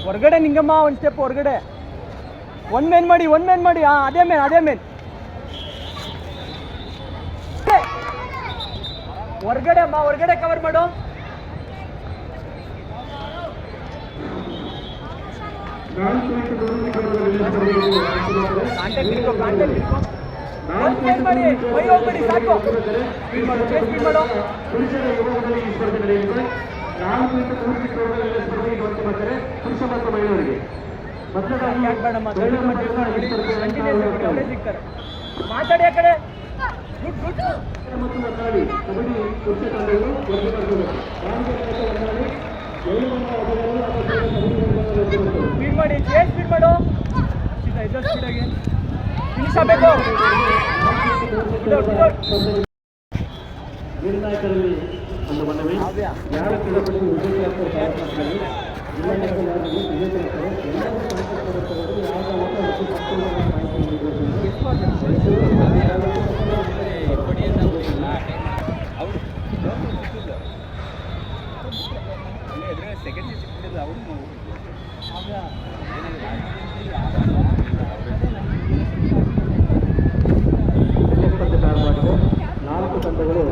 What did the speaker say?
ಹೊರಗಡೆ ನಿಂಗಮ್ಮ ಒಂದು ಸ್ಟೆಪ್ ಹೊರಗಡೆ ಒನ್ ಮೇನ್ ಮಾಡಿ ಹಾಂ ಅದೇ ಮೇನ್ ಹೊರಗಡೆ ಅಮ್ಮ ಹೊರಗಡೆ ಕವರ್ ಮಾಡು ಕಾಂಟ್ಯಾಕ್ಟ್ ಮಾಡಿ ಬೈ ಹೋಗ್ಬೇಡಿ ಸಾಕು ಸ್ಪೀಡ್ ಮಾಡು ಸಿಗ್ತಾರೆ ಮಾತಾಡಿ ಆ ಕಡೆ ಸ್ಪೀಡ್ ಮಾಡಿ ಸ್ಪೀಡ್ ಮಾಡು ಸ್ಪೀಡಾಗಿ ಫಿನಿಶ್ ಆಗಬೇಕು ನಿರ್ಣಾಯಕರಲ್ಲಿ ಒಂದು ಮನವಿ ಯಾರು ಕ್ರೀಡಾಪಟು ಸೆಕೆಂಡ್ ಸಿಕ್ಕಿಲ್ಲ ಅವರು 4 ತಂಡಗಳು